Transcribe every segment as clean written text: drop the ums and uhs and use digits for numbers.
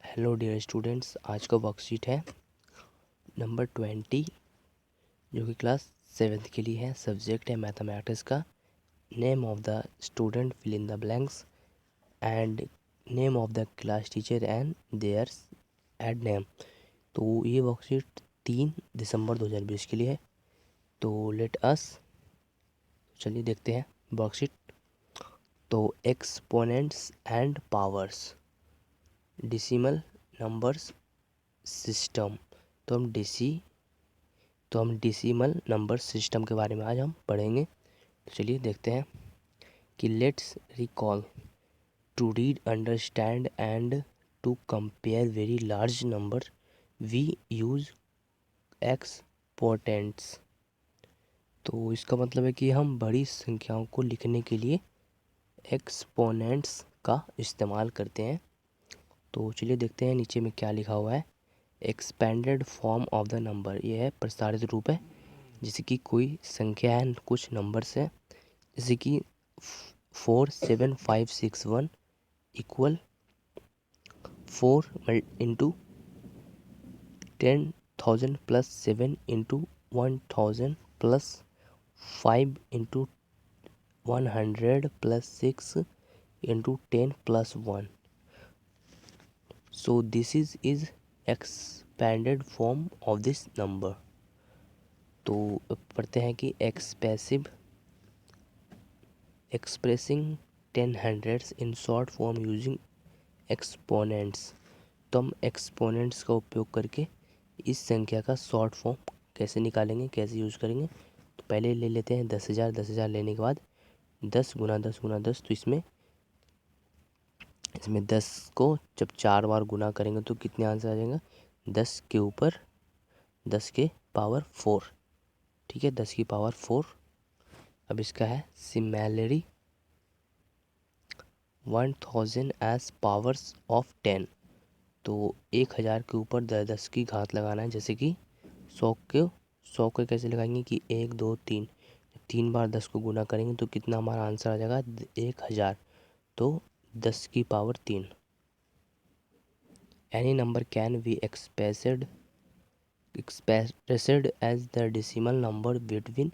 Hello dear students, आज का worksheet है नंबर 20 जो कि क्लास 7th के लिए है। सब्जेक्ट है मैथमेटिक्स का। Name of the student fill in the blanks and name of the class teacher and their ad name. तो ये वर्कशीट 3 दिसंबर 2020 के लिए है। तो लेट अस चलिए देखते हैं वर्कशीट। तो exponents and powers, decimal numbers system. तो हम डेसिमल नंबर सिस्टम के बारे में आज हम पढ़ेंगे। तो चलिए देखते हैं कि let's recall to read, understand and to compare very large number we use exponents. तो इसका मतलब है कि हम बड़ी संख्याओं को लिखने के लिए एक्सपोनेंट्स का इस्तेमाल करते हैं। तो चलिए देखते हैं नीचे में क्या लिखा हुआ है। Expanded form of the number, ये है प्रसारित रूप है। जैसे कि कोई संख्या है, कुछ नंबर्स है, जैसे कि 47561 equal 4 into 10,000 plus 7 into 1000 plus 5 into 100 plus 6 into 10 plus 1। So this is expanded form of this number. तो पढ़ते हैं कि expressing 10 hundreds in short form using exponents. तो हम एक्सपोनेंट्स का उपयोग करके इस संख्या का शॉर्ट फॉर्म कैसे निकालेंगे, कैसे यूज़ करेंगे। तो पहले ले लेते हैं 10,000। 10,000 लेने के बाद 10 गुना 10 गुना 10। तो इसमें 10 को जब 4 बार गुना करेंगे तो कितने आंसर आ जाएगा, 10 के ऊपर 10 के पावर 4। ठीक है, 10 की पावर 4। अब इसका है सिमिलरली 1000 एज पावर्स ऑफ 10। तो 1000 के ऊपर 10 की घात लगाना है। जैसे कि 100 को कैसे लगाएंगे कि 1 2 3, 3 बार 10 को गुना करेंगे तो कितना हमारा आंसर आ जाएगा 1000। तो 10 की power 3। Any number can be expressed as the decimal number between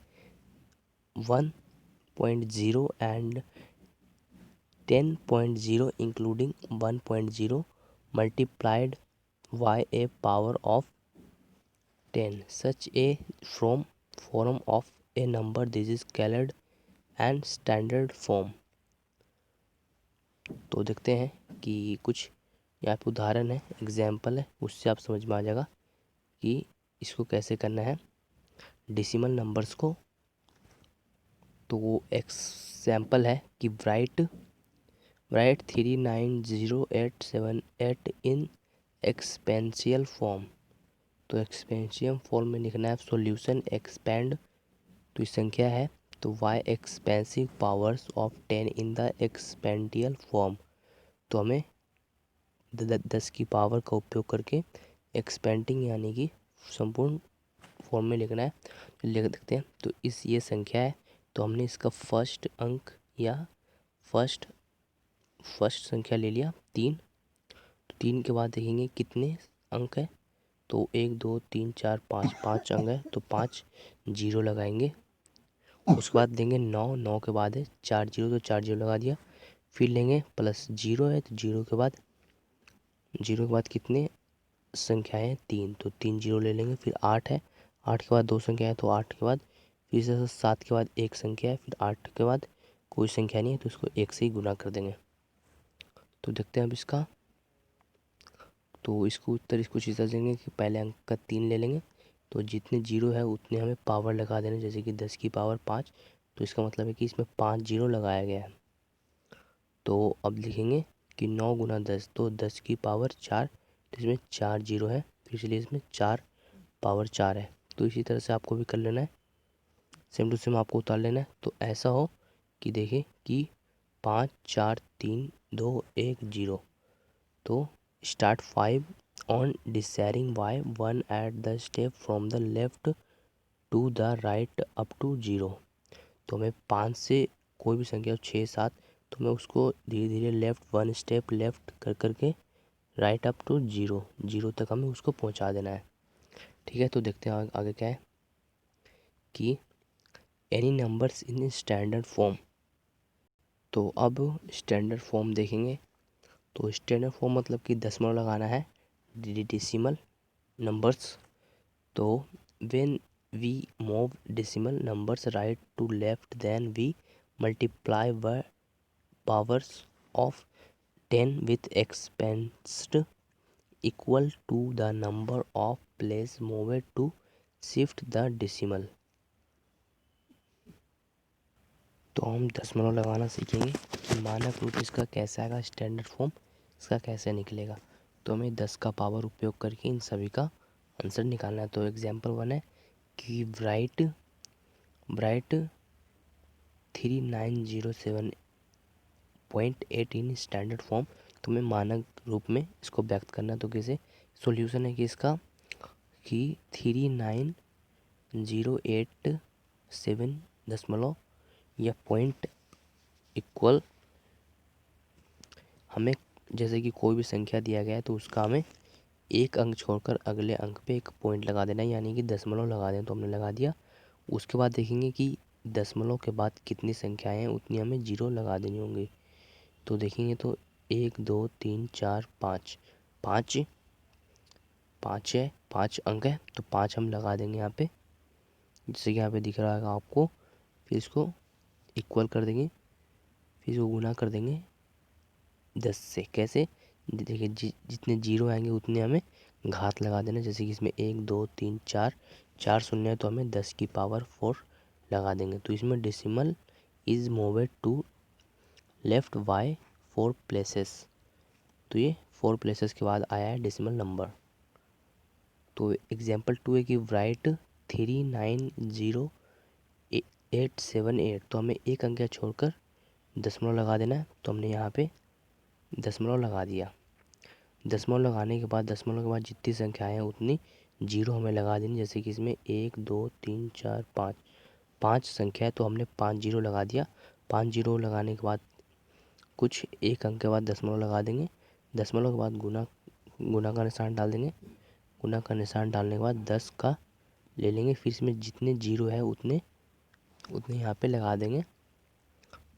1.0 and 10.0 including 1.0 multiplied by a power of 10. Such a form of a number this is called and standard form. तो देखते हैं कि कुछ यहाँ पे उदाहरण है, एग्जाम्पल है, उससे आप समझ में आ जाएगा कि इसको कैसे करना है डेसिमल नंबर्स को। तो वो एग्जाम्पल है कि राइट 390,878 इन एक्सपेंशियल फॉर्म। तो एक्सपेंशियल फॉर्म में लिखना है सॉल्यूशन एक्सपेंड। तो इस संख्या है तो why expensive powers of 10 in the exponential form. तो हमें 10 की पावर का उपयोग करके एक्सपेंडिंग यानी कि संपूर्ण फॉर्म में लिखना है। तो लिख देखते हैं। तो ये संख्या है, तो हमने इसका फर्स्ट अंक या फर्स्ट संख्या ले लिया 3। तो 3 के बाद देखेंगे कितने अंक है। तो 1 2 3 4 5 अंक है, तो 5 जीरो लगाएंगे। उसके बाद देंगे 9। 9 के बाद है 4 जीरो, तो 4 जीरो लगा दिया। फिर लेंगे प्लस जीरो है, तो जीरो के बाद कितने संख्याएँ हैं 3, तो 3 जीरो ले लेंगे। फिर 8 है, 8 के बाद 2 संख्या है, तो 8 के बाद फिर से 7 के बाद 1 संख्या है, फिर 8 के बाद कोई संख्या नहीं है, तो इसको 1 से ही गुना कर देंगे। तो देखते हैं अब इसका। तो इसको उत्तर कुछ इस तरह देंगे कि पहले अंक का 3 ले लेंगे, तो जितने जीरो है उतने हमें पावर लगा देने। जैसे कि 10 की पावर 5, तो इसका मतलब है कि इसमें 5 जीरो लगाया गया है। तो अब लिखेंगे कि 9 गुना 10, तो 10 की पावर 4, तो इसमें 4 जीरो है, तो इसलिए इसमें 4 पावर 4 है। तो इसी तरह से आपको भी कर लेना है, सेम टू सेम आपको उतार लेना है। तो ऐसा हो कि देखिए कि 5 4 3 2 1 0। तो start 5 on deciding y 1 at the step from the left to the right up to 0। तो हमें 5 से कोई भी संख्या 6 7, तो मैं उसको धीरे धीरे लेफ्ट 1 स्टेप लेफ्ट कर करके right up to zero, zero तक हमें उसको पहुंचा देना है। ठीक है, तो देखते हैं आगे क्या है कि any numbers in standard form. तो अब स्टैंडर्ड फॉर्म देखेंगे। तो स्टैंडर्ड फॉर्म मतलब कि दशमलव लगाना है, डेसिमल नंबर्स। तो when we move decimal numbers right to left then we multiply by powers of 10 with expensed equal to the number of place moved to shift the decimal। तो हम दशमलव लगाना सीखेंगे कि मानक रूप इसका कैसा आएगा, स्टैंडर्ड फॉर्म इसका कैसे निकलेगा। तो हमें 10 का पावर उपयोग करके इन सभी का आंसर निकालना है। तो एग्जाम्पल 1 है कि ब्राइट 3907.8 इन स्टैंडर्ड फॉर्म। तो हमें मानक रूप में इसको व्यक्त करना है। तो कैसे सॉल्यूशन है कि इसका कि 39087 दशमलव या पॉइंट इक्वल, हमें जैसे कि कोई भी संख्या दिया गया है तो उसका हमें एक अंक छोड़कर अगले अंक पे एक पॉइंट लगा देना है, यानी कि दशमलव लगा दें। तो हमने लगा दिया। उसके बाद देखेंगे कि दशमलव के बाद कितनी संख्याएं हैं उतनी हमें जीरो लगा देनी होंगी। तो देखेंगे तो 1 2 3 4 5, पाँच पाँच है, 5 अंक है तो 5 हम लगा देंगे यहाँ पे, जैसे कि यहाँ पे दिख रहा है आपको। फिर इसको इक्वल कर देंगे, फिर इसको गुना कर देंगे 10 से। कैसे देखिए, जितने जीरो आएंगे उतने हमें घात लगा देना। जैसे कि इसमें 1 2 3 4, 4 शून्य है तो हमें 10 की पावर 4 लगा देंगे। तो इसमें decimal is moved to left by 4 places. तो ये 4 प्लेसेस के बाद आया है डेसिमल नंबर। तो एग्जाम्पल 2 है कि राइट 390878। तो हमें एक अंक छोड़कर दशमलव लगा देना है। तो हमने यहाँ पे दशमलव लगा दिया। दशमलव लगाने के बाद जितनी संख्याएं हैं उतनी जीरो हमें लगा देनी। जैसे कि इसमें 1 2 3 4 5, 5 संख्या है तो हमने 5 जीरो लगा दिया। 5 जीरो लगाने के बाद कुछ एक अंक के बाद दशमलव लगा देंगे। दशमलव के बाद गुना का निशान डाल देंगे। गुना का निशान डालने के बाद 10 का ले लेंगे। फिर इसमें जितने जीरो है उतने यहाँ पे लगा देंगे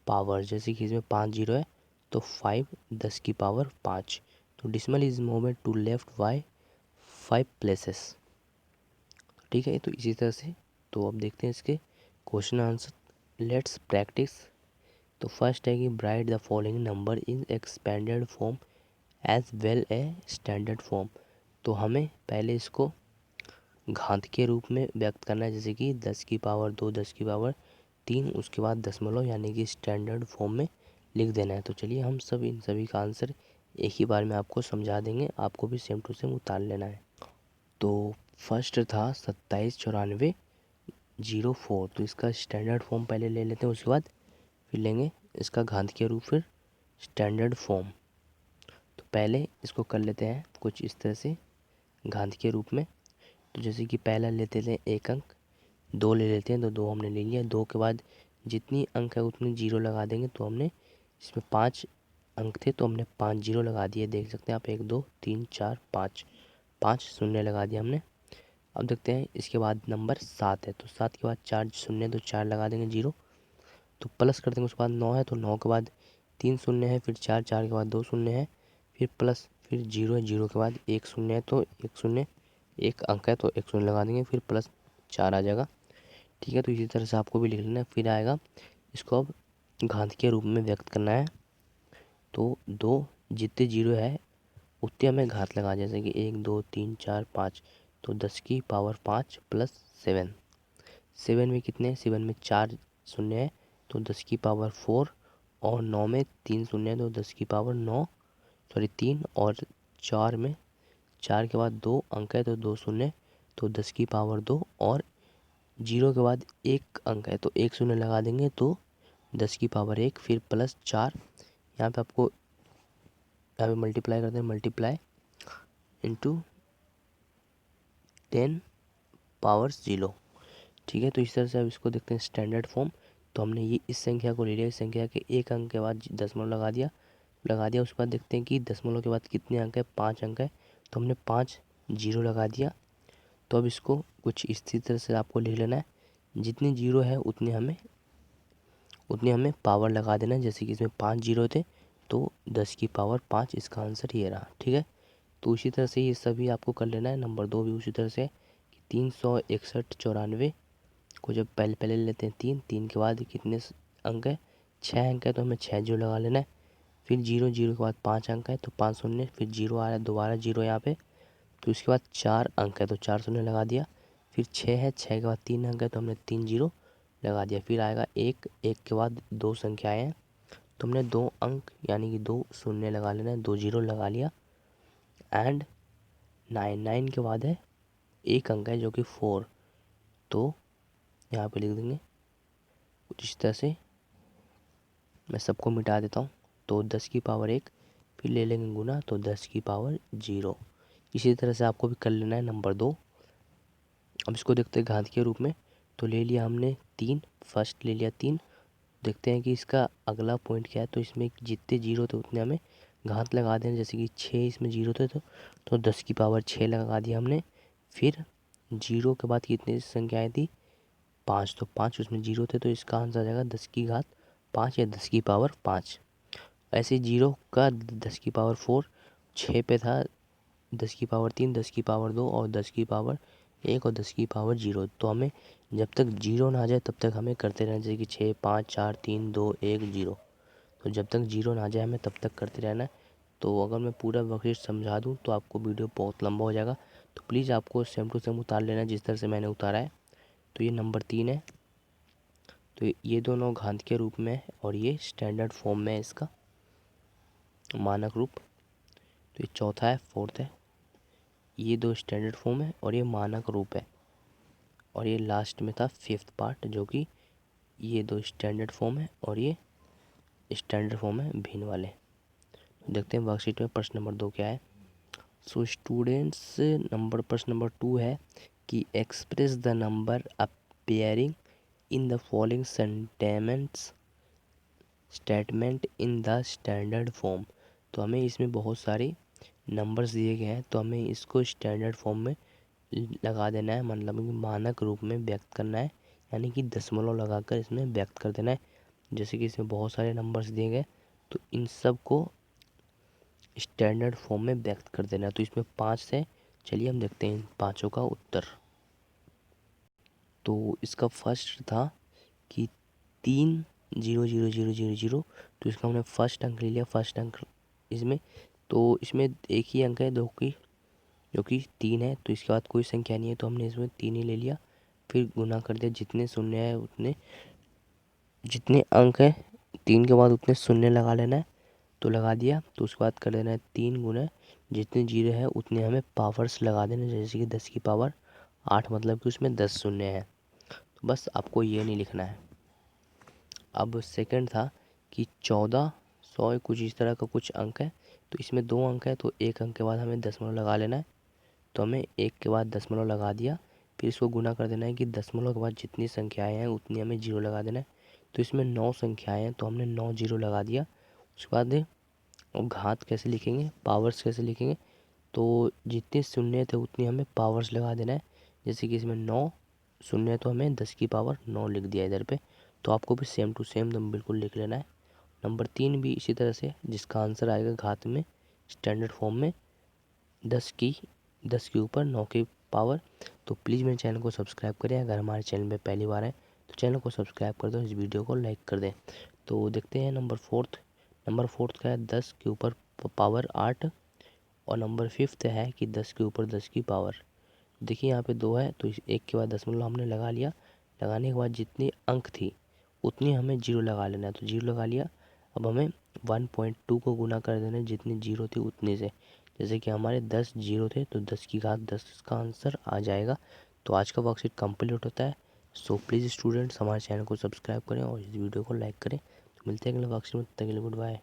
पावर। जैसे कि इसमें 5 जीरो है तो 5 10 की पावर 5। तो decimal is movement to left by 5 places. ठीक है, तो इसी तरह से तो अब देखते हैं इसके क्वेश्चन आंसर। Let's practice. तो फर्स्ट है कि write the following number in expanded form as well a standard form. तो हमें पहले इसको घात के रूप में व्यक्त करना है, जैसे कि 10 की पावर 2, 10 की पावर 3, उसके बाद दशमलव यानी कि स्टैंडर्ड फॉर्म में लिख देना है। तो चलिए हम सब इन सभी का आंसर एक ही बार में आपको समझा देंगे, आपको भी सेम टू सेम उतार लेना है। तो फर्स्ट था 279404। तो इसका स्टैंडर्ड फॉर्म पहले ले लेते हैं, उसके बाद फिर लेंगे इसका घातीय रूप, फिर स्टैंडर्ड फॉर्म। तो पहले इसको कर लेते हैं कुछ इस तरह से घातीय रूप में। तो जैसे कि पहला लेते हैं एक अंक, 2 ले लेते हैं तो 2 हमने ले लिया। 2 के बाद जितनी अंक है उतनी जीरो लगा देंगे। तो हमने इसमें 5 अंक थे तो हमने 5 जीरो लगा दिए, देख सकते हैं आप। 1 2 3 4 5, 5 शून्य लगा दिया हमने। अब देखते हैं इसके बाद नंबर 7 है। तो 7 के बाद 4 शून्य तो 4 लगा देंगे जीरो। तो प्लस कर देंगे। उसके बाद 9 है तो 9 के बाद 3 शून्य है, फिर 4, 4 के बाद 2 शून्य है, फिर प्लस, फिर जीरो है। जीरो के बाद 1 शून्य है तो 1 शून्य, एक अंक है तो 1 शून्य लगा देंगे, फिर प्लस 4 आ जाएगा। ठीक है, तो इसी तरह से आपको भी लिख लेना है। फिर आएगा इसको अब घातीय रूप में व्यक्त करना है। तो 2 जितने जीरो है उतने हमें घात लगा, जैसे कि 1 2 3 4 5। तो 10 की पावर 5 प्लस 7। 7 में कितने, 7 में 4 शून्य है तो 10 की पावर 4, और 9 में 3 शून्य है तो 10 की पावर 9, सॉरी 3, और 4 में 4 के बाद 2 अंक है तो 2 शून्य तो 10 की पावर 2, और जीरो के बाद एक अंक है तो 1 शून्य लगा देंगे तो 10 की पावर 1, फिर प्लस 4। यहाँ पे आपको यहाँ पे मल्टीप्लाई करते हैं, मल्टीप्लाई इंटू 10 पावर 0। ठीक है, तो इस तरह से अब इसको देखते हैं स्टैंडर्ड फॉर्म। तो हमने ये इस संख्या को ले लिया, इस संख्या के एक अंक के बाद दशमलव लगा दिया, लगा दिया। उसके बाद देखते हैं कि दशमलव के बाद कितने अंक है, 5 अंक है, तो हमने 5 जीरो लगा दिया। तो अब इसको कुछ इसी तरह से आपको लिख लेना है, जितने जीरो है उतने हमें पावर लगा देना है। जैसे कि इसमें 5 जीरो थे तो 10 की पावर 5, इसका आंसर ये रहा। ठीक है, तो उसी तरह से ये सभी आपको कर लेना है। नंबर 2 भी उसी तरह से कि 361 को जब पहले पहले लेते हैं 3 के बाद कितने अंक है, 6 अंक है, तो हमें 6 जीरो लगा लेना है। फिर जीरो के बाद 5 अंक है तो 5 शून्य, फिर जीरो आ रहा है, दोबारा जीरो यहाँ पे, तो इसके बाद 4 अंक है तो 4 शून्य लगा दिया। फिर 6 है, 6 के बाद 3 अंक है तो हमने 3 जीरो लगा दिया। फिर आएगा 1 के बाद 2 संख्याएँ हैं तो हमने 2 अंक यानी कि 2 शून्य लगा लेना है, 2 जीरो लगा लिया। एंड 9 के बाद है 1 अंक है जो कि 4, तो यहाँ पे लिख देंगे कुछ इस तरह से। मैं सबको मिटा देता हूँ, तो 10 की पावर 1, फिर ले लेंगे गुना तो 10 की पावर 0। इसी तरह से आपको भी कर लेना है नंबर 2। अब इसको देखते हैं घात के रूप में, तो ले लिया हमने 3, फर्स्ट ले लिया 3। देखते हैं कि इसका अगला पॉइंट क्या है, तो इसमें जितने जीरो थे उतने हमें घात लगा दें। जैसे कि 6 इसमें जीरो थे तो 10 की पावर 6 लगा दिया हमने। फिर जीरो के बाद कितनी संख्याएँ थी, 5, तो 5 उसमें जीरो थे तो इसका आंसर आ जाएगा 10 की घात 5 या 10 की पावर 5। ऐसे जीरो का 10 की पावर 4, 6 पे था 10 की पावर 3, 10 की पावर 2 और 10 की पावर 1 और 10 की पावर 0। तो हमें जब तक जीरो ना आ जाए तब तक हमें करते रहना चाहिए कि 6 5 4 3 2 1 0। तो जब तक जीरो ना आ जाए हमें तब तक करते रहना है। तो अगर मैं पूरा वर्कशीट समझा दूँ तो आपको वीडियो बहुत लंबा हो जाएगा, तो प्लीज़ आपको सेम टू सेम उतार लेना जिस तरह से मैंने उतारा है। तो ये नंबर 3 है, तो ये दोनों घात के रूप में है और ये स्टैंडर्ड फॉर्म में है, इसका मानक रूप। तो ये चौथा है, फोर्थ है, ये दो स्टैंडर्ड फॉर्म है और ये मानक रूप है। और ये लास्ट में था फिफ्थ पार्ट, जो कि ये दो स्टैंडर्ड फॉर्म है और ये स्टैंडर्ड फॉर्म है भिन्न वाले। देखते हैं वर्कशीट में प्रश्न नंबर 2 क्या है। सो स्टूडेंट्स, प्रश्न नंबर 2 है कि express the number appearing in the following statement in the standard form. तो हमें इसमें बहुत सारे नंबर्स दिए गए हैं, तो हमें इसको स्टैंडर्ड फॉर्म में लगा देना है, मतलब कि मानक रूप में व्यक्त करना है, यानी कि दशमलव लगाकर इसमें व्यक्त कर देना है। जैसे कि इसमें बहुत सारे नंबर्स दिए गए तो इन सब को स्टैंडर्ड फॉर्म में व्यक्त कर देना है। तो इसमें 5 है, चलिए हम देखते हैं इन पाँचों का उत्तर। तो इसका फर्स्ट था कि 3 0 0 0 0 0, तो इसका हमने फर्स्ट अंक ले लिया, फर्स्ट अंक इसमें। तो इसमें एक ही अंक है जो कि 3 है, तो इसके बाद कोई संख्या नहीं है तो हमने इसमें 3 ही ले लिया। फिर गुना कर दिया, जितने शून्य है उतने, जितने अंक है 3 के बाद उतने शून्य लगा लेना है, तो लगा दिया। तो उसके बाद कर देना है 3 गुना जितने जीरो है उतने हमें पावर्स लगा देना, जैसे कि 10 की पावर 8, मतलब कि उसमें 10 शून्य है। तो बस आपको ये नहीं लिखना है। अब सेकंड था कि 14 100 कुछ इस तरह का कुछ अंक है, तो इसमें 2 अंक है तो 1 अंक के बाद हमें दशमलव लगा लेना है। तो हमें 1 के बाद दशमलव लगा दिया, फिर इसको गुना कर देना है कि दशमलव के बाद जितनी संख्याएं हैं उतनी हमें जीरो लगा देना है। तो इसमें 9 संख्याएं हैं तो हमने 9 जीरो लगा दिया। उसके बाद अब घात कैसे लिखेंगे, पावर्स कैसे लिखेंगे, तो जितने शून्य थे उतनी हमें पावर्स लगा देना है। जैसे कि इसमें 9 शून्य है तो हमें 10 की पावर 9 लिख दिया इधर पे। तो आपको भी सेम टू सेम तो बिल्कुल लिख लेना है। नंबर 3 भी इसी तरह से, जिसका आंसर आएगा घात में स्टैंडर्ड फॉर्म में 10 के ऊपर 9 की पावर। तो प्लीज़ मेरे चैनल को सब्सक्राइब करें, अगर हमारे चैनल पे पहली बार है तो चैनल को सब्सक्राइब कर दो, इस वीडियो को लाइक कर दें। तो देखते हैं नंबर फोर्थ का है 10 के ऊपर पावर 8, और नंबर फिफ्थ है कि 10 के ऊपर 10 की पावर। देखिए यहाँ पे 2 है तो इस 1 के बाद दशमलव हमने लगा लिया, लगाने के बाद जितनी अंक थी उतनी हमें जीरो लगा लेना है, तो जीरो लगा लिया। अब हमें 1.2 को गुना कर देना है जितनी जीरो थी उतने से। जैसे कि हमारे 10 जीरो थे तो 10 की घात 10 का आंसर आ जाएगा। तो आज का वर्कशीट कंप्लीट होता है। सो प्लीज़ स्टूडेंट्स हमारे चैनल को सब्सक्राइब करें और इस वीडियो को लाइक करें। तो मिलते हैं अगले वर्कशीट में, तब तक के लिए गुड बाय।